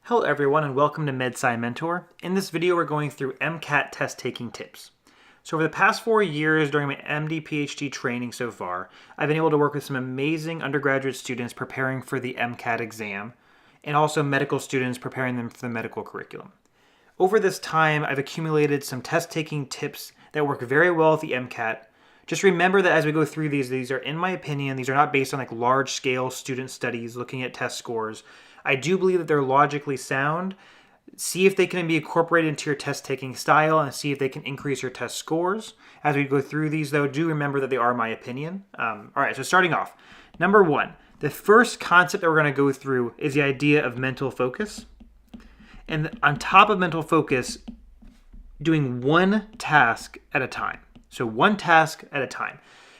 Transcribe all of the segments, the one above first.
Hello everyone and welcome to MedSci Mentor. In this video we're going through MCAT test taking tips. So over the past 4 years during my MD PhD training so far, I've been able to work with some amazing undergraduate students preparing for the MCAT exam and also medical students preparing them for the medical curriculum. Over this time I've accumulated some test taking tips that work very well with the MCAT. Just remember that as we go through these are, in my opinion, these are not based on large scale student studies looking at test scores. I do believe that they're logically sound. See if they can be incorporated into your test taking style and see if they can increase your test scores. As we go through these though, do remember that they are my opinion. All right, so starting off, number one, the first concept that we're going to go through is the idea of mental focus. And on top of mental focus, doing one task at a time. So one task at a time.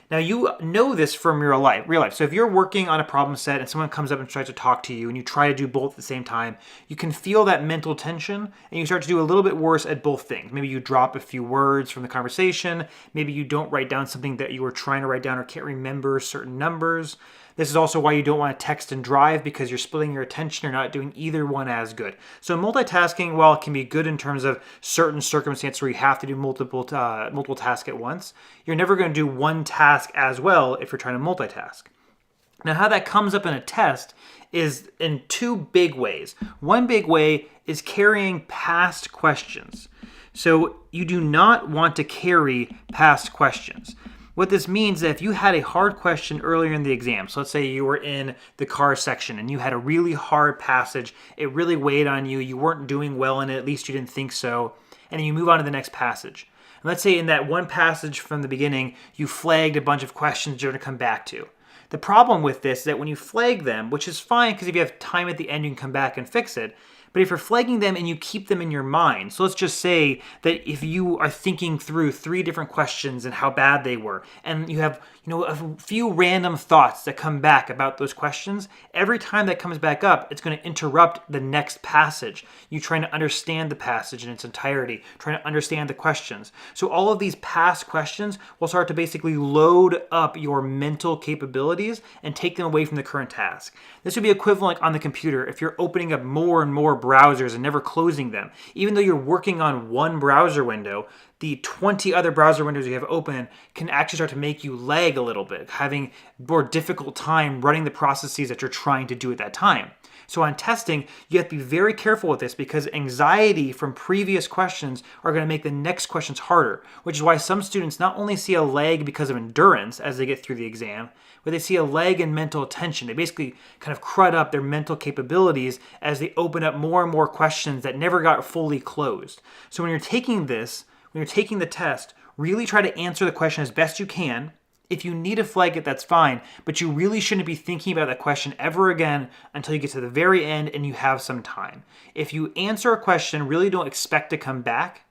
Now you know this from your real life. So if you're working on a problem set and someone comes up and tries to talk to you and you try to do both at the same time, you can feel that mental tension and you start to do a little bit worse at both things. Maybe you drop a few words from the conversation. Maybe you don't write down something that you were trying to write down or can't remember certain numbers. This is also why you don't want to text and drive because you're splitting your attention. You're not doing either one as good. So multitasking, while it can be good in terms of certain circumstances where you have to do multiple tasks at once, you're never going to do one task as well if you're trying to multitask. Now, how that comes up in a test is in two big ways. One big way is carrying past questions. So you do not want to carry past questions. What this means is that if you had a hard question earlier in the exam, so let's say you were in the car section and you had a really hard passage, it really weighed on you, you weren't doing well in it, at least you didn't think so, and then you move on to the next passage. And let's say in that one passage from the beginning, you flagged a bunch of questions you're going to come back to. The problem with this is that when you flag them, which is fine because if you have time at the end, you can come back and fix it. But if you're flagging them and you keep them in your mind, so let's just say that if you are thinking through 3 different questions and how bad they were, and you have a few random thoughts that come back about those questions, every time that comes back up, it's going to interrupt the next passage. You trying to understand the passage in its entirety, trying to understand the questions. So all of these past questions will start to basically load up your mental capabilities and take them away from the current task. This would be equivalent on the computer if you're opening up more and more browsers and never closing them. Even though you're working on one browser window, the 20 other browser windows you have open can actually start to make you lag a little bit, having more difficult time running the processes that you're trying to do at that time. So on testing, you have to be very careful with this because anxiety from previous questions are going to make the next questions harder, which is why some students not only see a lag because of endurance as they get through the exam, but they see a lag in mental attention. They basically kind of crud up their mental capabilities as they open up more and more questions that never got fully closed. So when you're taking the test, really try to answer the question as best you can. If you need to flag it, that's fine, but you really shouldn't be thinking about that question ever again until you get to the very end and you have some time. If you answer a question, really don't expect to come back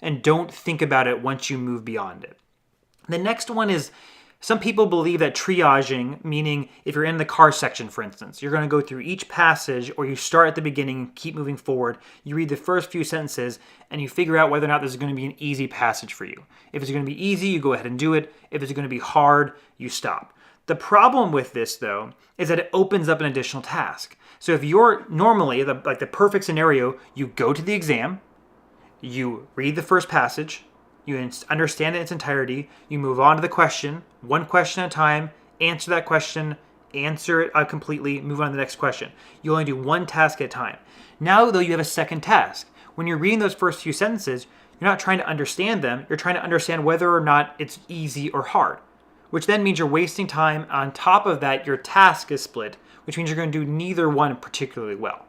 and don't think about it once you move beyond it. The next one is, some people believe that triaging, meaning if you're in the car section, for instance, you're going to go through each passage or you start at the beginning, keep moving forward, you read the first few sentences, and you figure out whether or not this is going to be an easy passage for you. If it's going to be easy, you go ahead and do it. If it's going to be hard, you stop. The problem with this, though, is that it opens up an additional task. So if you're normally, the perfect scenario, you go to the exam, you read the first passage, you understand it in its entirety, you move on to the question, one question at a time, answer that question, answer it completely, move on to the next question. You only do one task at a time. Now, though, you have a second task. When you're reading those first few sentences, you're not trying to understand them, you're trying to understand whether or not it's easy or hard, which then means you're wasting time. On top of that, your task is split, which means you're going to do neither one particularly well.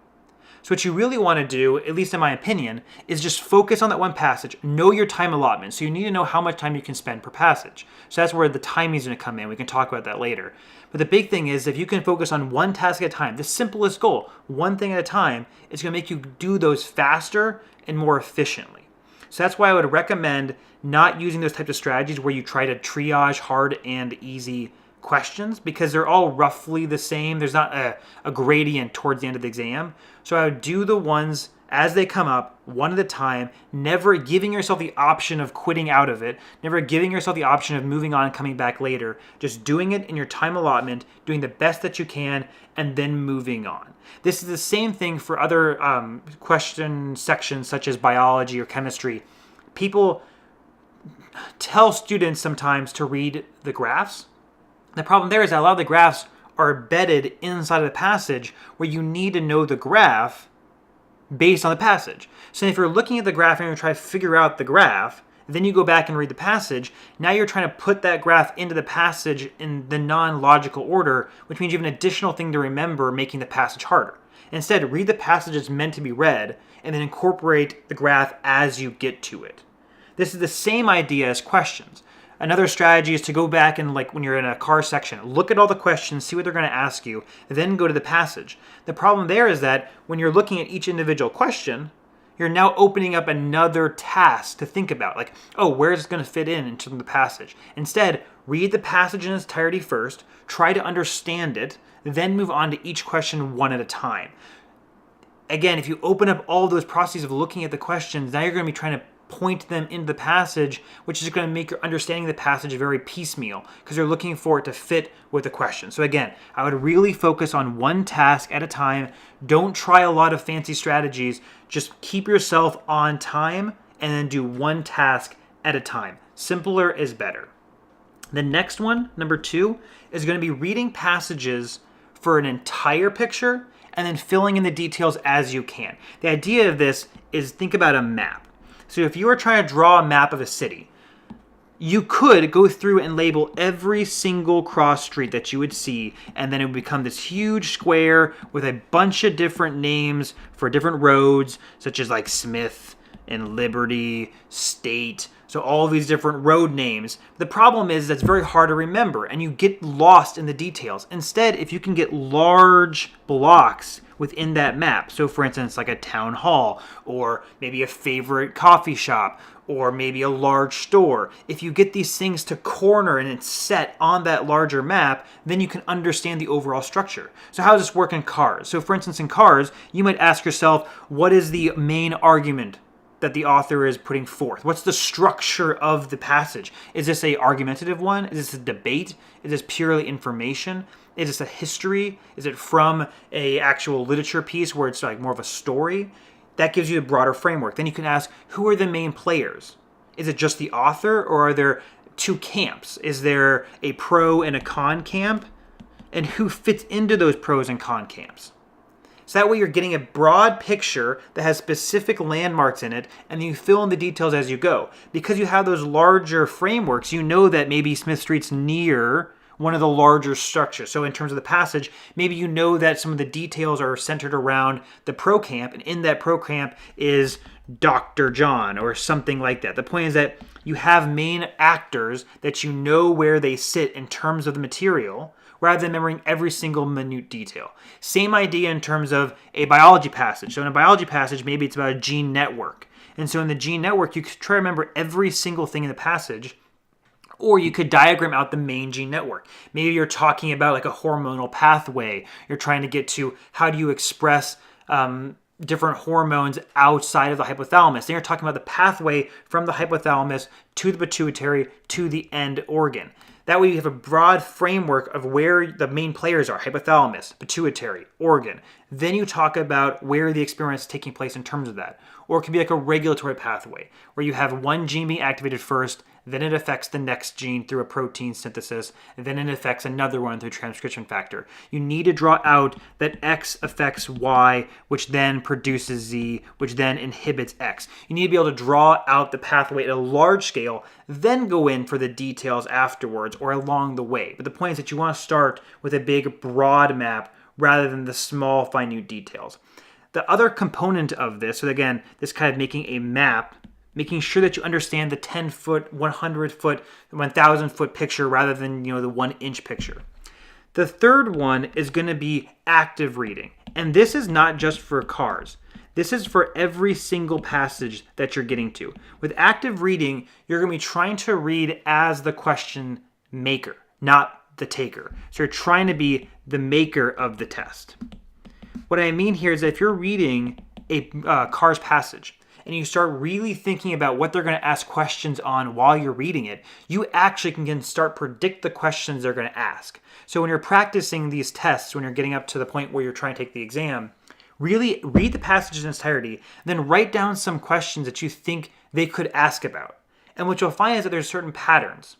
So what you really want to do, at least in my opinion, is just focus on that one passage. Know your time allotment. So you need to know how much time you can spend per passage. So that's where the timing is going to come in. We can talk about that later. But the big thing is if you can focus on one task at a time, the simplest goal, one thing at a time, it's going to make you do those faster and more efficiently. So that's why I would recommend not using those types of strategies where you try to triage hard and easy questions because they're all roughly the same. There's not a gradient towards the end of the exam. So I would do the ones as they come up, one at a time, never giving yourself the option of quitting out of it, never giving yourself the option of moving on and coming back later, just doing it in your time allotment, doing the best that you can, and then moving on. This is the same thing for other question sections such as biology or chemistry. People tell students sometimes to read the graphs. The problem there is that a lot of the graphs are embedded inside of the passage where you need to know the graph based on the passage. So if you're looking at the graph and you're trying to figure out the graph, then you go back and read the passage, now you're trying to put that graph into the passage in the non-logical order, which means you have an additional thing to remember, making the passage harder. Instead, read the passage as meant to be read, and then incorporate the graph as you get to it. This is the same idea as questions. Another strategy is to go back and, like when you're in a car section, look at all the questions, see what they're going to ask you, then go to the passage. The problem there is that when you're looking at each individual question, you're now opening up another task to think about. Like, oh, where is it going to fit in into the passage? Instead, read the passage in its entirety first, try to understand it, then move on to each question one at a time. Again, if you open up all those processes of looking at the questions, now you're going to be trying to point them into the passage, which is going to make your understanding of the passage very piecemeal because you're looking for it to fit with the question. So again, I would really focus on one task at a time. Don't try a lot of fancy strategies. Just keep yourself on time and then do one task at a time. Simpler is better. The next one, number 2, is going to be reading passages for an entire picture and then filling in the details as you can. The idea of this is think about a map. So if you were trying to draw a map of a city, you could go through and label every single cross street that you would see, and then it would become this huge square with a bunch of different names for different roads, such as like Smith and Liberty, State, so all these different road names. The problem is that's very hard to remember, and you get lost in the details. Instead, if you can get large blocks within that map, so for instance, like a town hall, or maybe a favorite coffee shop, or maybe a large store, if you get these things to corner and it's set on that larger map, then you can understand the overall structure. So how does this work in cars? So for instance, in cars, you might ask yourself, what is the main argument that the author is putting forth? What's the structure of the passage? Is this a argumentative one? Is this a debate? Is this purely information? Is this a history? Is it from a actual literature piece where it's like more of a story? That gives you a broader framework. Then you can ask, who are the main players? Is it just the author, or are there two camps? Is there a pro and a con camp? And who fits into those pros and con camps? So that way you're getting a broad picture that has specific landmarks in it, and then you fill in the details as you go. Because you have those larger frameworks, you know that maybe Smith Street's near one of the larger structures. So in terms of the passage, maybe you know that some of the details are centered around the pro camp, and in that pro camp is Dr. John or something like that. The point is that you have main actors that you know where they sit in terms of the material, rather than remembering every single minute detail. Same idea in terms of a biology passage. So in a biology passage, maybe it's about a gene network. And so in the gene network, you could try to remember every single thing in the passage, or you could diagram out the main gene network. Maybe you're talking about like a hormonal pathway. You're trying to get to how do you express different hormones outside of the hypothalamus. Then you're talking about the pathway from the hypothalamus to the pituitary to the end organ. That way you have a broad framework of where the main players are: hypothalamus, pituitary, organ. Then you talk about where the experiment is taking place in terms of that. Or it can be like a regulatory pathway where you have one gene being activated first, then it affects the next gene through a protein synthesis, and then it affects another one through transcription factor. You need to draw out that X affects Y, which then produces Z, which then inhibits X. You need to be able to draw out the pathway at a large scale, then go in for the details afterwards or along the way. But the point is that you want to start with a big, broad map rather than the small, minute details. The other component of this, so again, this kind of making a map, making sure that you understand the 10-foot, 100-foot, 1,000-foot picture rather than, the 1-inch picture. The third one is going to be active reading. And this is not just for cars. This is for every single passage that you're getting to. With active reading, you're going to be trying to read as the question maker, not the taker. So you're trying to be the maker of the test. What I mean here is that if you're reading a Carr's passage, and you start really thinking about what they're going to ask questions on while you're reading it, you actually can start predict the questions they're going to ask. So when you're practicing these tests, when you're getting up to the point where you're trying to take the exam, really read the passage in its entirety, then write down some questions that you think they could ask about. And what you'll find is that there's certain patterns,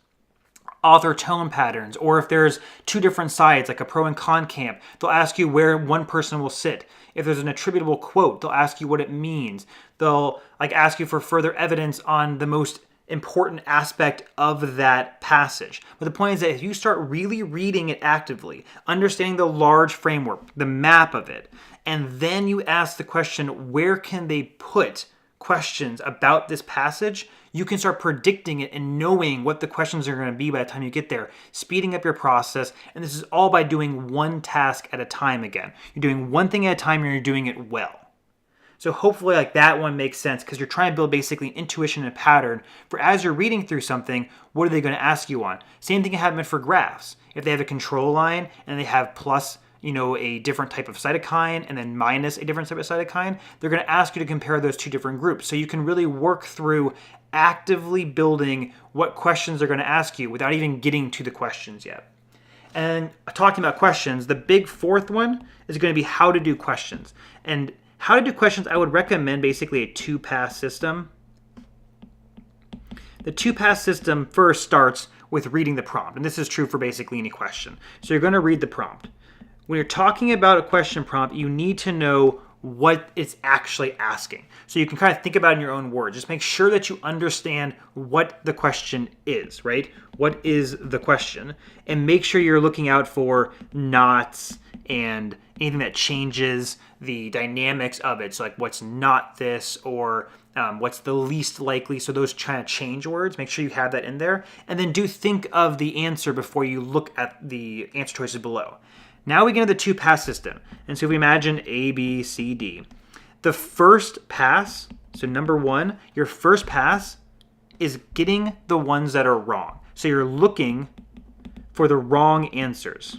author tone patterns, or if there's two different sides, like a pro and con camp, they'll ask you where one person will sit. If there's an attributable quote, they'll ask you what it means. They'll ask you for further evidence on the most important aspect of that passage. But the point is that if you start really reading it actively, understanding the large framework, the map of it, and then you ask the question, where can they put questions about this passage, you can start predicting it and knowing what the questions are going to be by the time you get there, speeding up your process. And this is all by doing one task at a time again. You're doing one thing at a time and you're doing it well. So hopefully that one makes sense, because you're trying to build basically intuition and pattern for as you're reading through something, what are they going to ask you on? Same thing can happen for graphs. If they have a control line and they have plus a different type of cytokine and then minus a different type of cytokine, they're going to ask you to compare those two different groups. So you can really work through actively building what questions they're going to ask you without even getting to the questions yet. And talking about questions, the big fourth one is going to be how to do questions. And how to do questions, I would recommend basically a two-pass system. The two-pass system first starts with reading the prompt, and this is true for basically any question. So you're going to read the prompt. When you're talking about a question prompt, you need to know what it's actually asking. So you can kind of think about it in your own words. Just make sure that you understand what the question is, right? What is the question? And make sure you're looking out for nots and anything that changes the dynamics of it. So like what's not this, or what's the least likely. So those kind of change words, make sure you have that in there. And then do think of the answer before you look at the answer choices below. Now we get into the two-pass system. And so if we imagine A, B, C, D. The first pass, so number one, your first pass is getting the ones that are wrong. So you're looking for the wrong answers.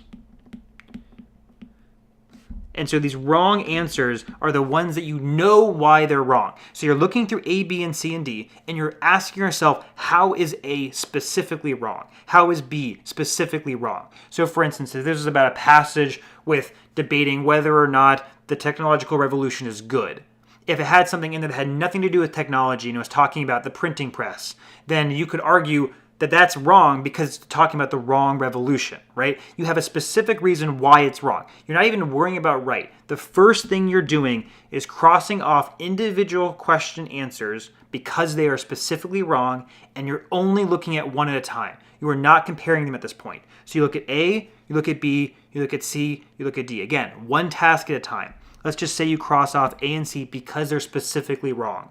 And so these wrong answers are the ones that you know why they're wrong. So you're looking through A, B, and C, and D, and you're asking yourself, how is A specifically wrong? How is B specifically wrong? So for instance, if this is about a passage with debating whether or not the technological revolution is good, if it had something in there that had nothing to do with technology and it was talking about the printing press, then you could argue that that's wrong because it's talking about the wrong revolution, right? You have a specific reason why it's wrong. You're not even worrying about right. The first thing you're doing is crossing off individual question answers because they are specifically wrong, and you're only looking at one at a time. You are not comparing them at this point. So you look at A, you look at B, you look at C, you look at D. Again, one task at a time. Let's just say you cross off A and C because they're specifically wrong.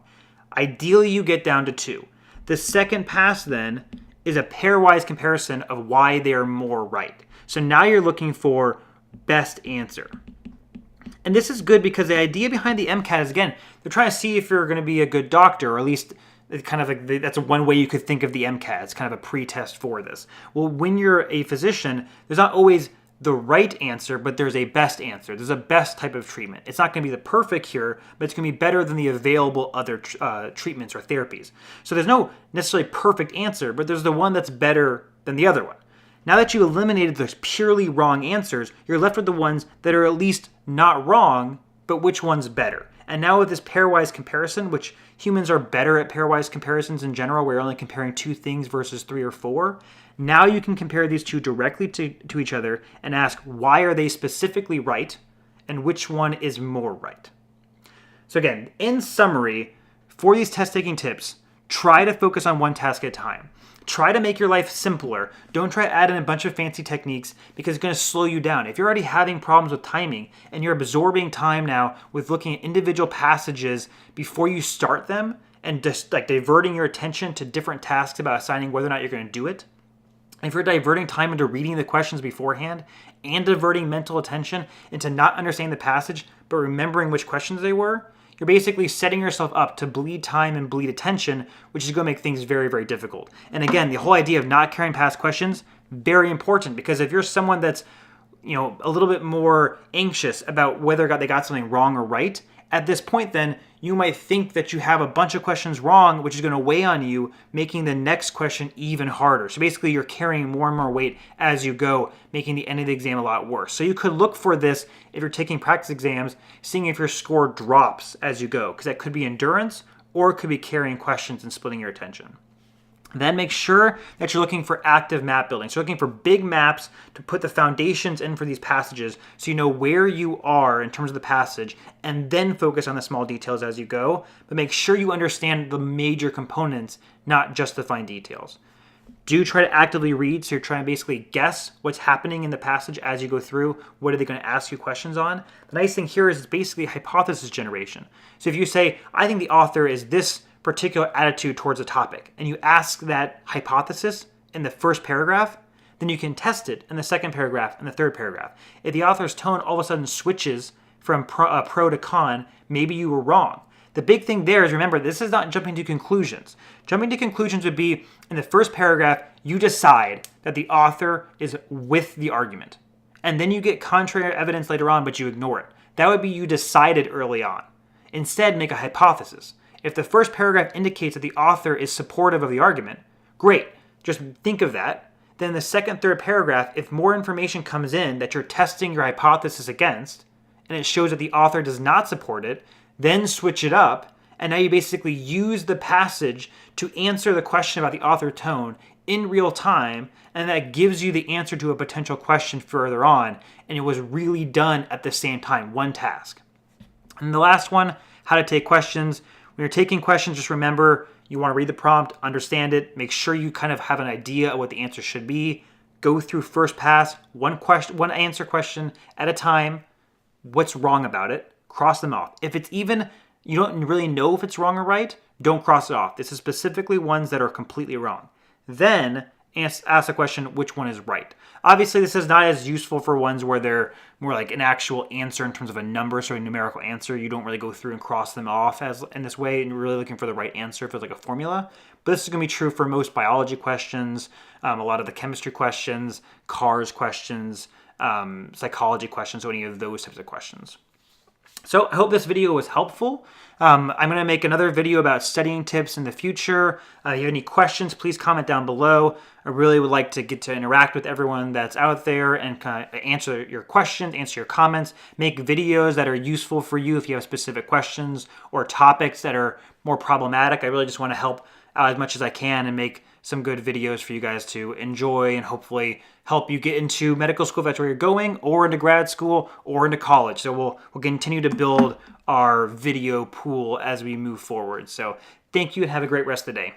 Ideally, you get down to 2. The second pass then is a pairwise comparison of why they are more right. So now you're looking for best answer. And this is good because the idea behind the MCAT is, again, they're trying to see if you're going to be a good doctor, or at least kind of like that's one way you could think of the MCAT. It's kind of a pre-test for this. Well, when you're a physician, there's not always the right answer, but there's a best answer. There's a best type of treatment. It's not going to be the perfect cure, but it's going to be better than the available other treatments or therapies. So there's no necessarily perfect answer, but there's the one that's better than the other one. Now that you eliminated those purely wrong answers, you're left with the ones that are at least not wrong, but which one's better. And now with this pairwise comparison, which humans are better at pairwise comparisons in general, we're only comparing 2 things versus 3 or 4. Now you can compare these two directly to each other and ask, why are they specifically right and which one is more right? So again, in summary, for these test-taking tips, try to focus on one task at a time. Try to make your life simpler. Don't try to add in a bunch of fancy techniques because it's going to slow you down. If you're already having problems with timing and you're absorbing time now with looking at individual passages before you start them and just like diverting your attention to different tasks about assigning whether or not you're going to do it, if you're diverting time into reading the questions beforehand and diverting mental attention into not understanding the passage but remembering which questions they were, you're basically setting yourself up to bleed time and bleed attention, which is going to make things very, very difficult. And again, the whole idea of not carrying past questions, very important, because if you're someone that's a little bit more anxious about whether they got something wrong or right, At this point then, you might think that you have a bunch of questions wrong, which is going to weigh on you, making the next question even harder. So basically you're carrying more and more weight as you go, making the end of the exam a lot worse. So you could look for this if you're taking practice exams, seeing if your score drops as you go, because that could be endurance or it could be carrying questions and splitting your attention. Then make sure that you're looking for active map building. So looking for big maps to put the foundations in for these passages so you know where you are in terms of the passage, and then focus on the small details as you go. But make sure you understand the major components, not just the fine details. Do try to actively read, so you're trying to basically guess what's happening in the passage as you go through. What are they going to ask you questions on? The nice thing here is it's basically hypothesis generation. So if you say, I think the author is this particular attitude towards a topic, and you ask that hypothesis in the first paragraph, then you can test it in the second paragraph and the third paragraph. If the author's tone all of a sudden switches from pro to con, maybe you were wrong. The big thing there is, remember, this is not jumping to conclusions. Jumping to conclusions would be, in the first paragraph, you decide that the author is with the argument. And then you get contrary evidence later on, but you ignore it. That would be you decided early on. Instead, make a hypothesis. If the first paragraph indicates that the author is supportive of the argument, great, just think of that. Then the second, third paragraph, if more information comes in that you're testing your hypothesis against, and it shows that the author does not support it, then switch it up, and now you basically use the passage to answer the question about the author tone in real time, and that gives you the answer to a potential question further on, and it was really done at the same time, one task. And the last one, how to take questions. When you're taking questions, just remember you want to read the prompt, understand it, make sure you kind of have an idea of what the answer should be. Go through first pass, one answer question at a time. What's wrong about it? Cross them off. If it's even, you don't really know if it's wrong or right, don't cross it off. This is specifically ones that are completely wrong. Then ask the question, which one is right? Obviously, this is not as useful for ones where they're more like an actual answer in terms of a number, so a numerical answer. You don't really go through and cross them off as in this way, and you're really looking for the right answer if it's like a formula. But this is going to be true for most biology questions, a lot of the chemistry questions, cars questions, psychology questions, so any of those types of questions. So I hope this video was helpful. I'm going to make another video about studying tips in the future. If you have any questions, please comment down below. I really would like to get to interact with everyone that's out there and kind of answer your questions, answer your comments, make videos that are useful for you if you have specific questions or topics that are more problematic. I really just want to help out as much as I can and make some good videos for you guys to enjoy and hopefully help you get into medical school if that's where you're going, or into grad school, or into college. So we'll continue to build our video pool as we move forward. So thank you and have a great rest of the day.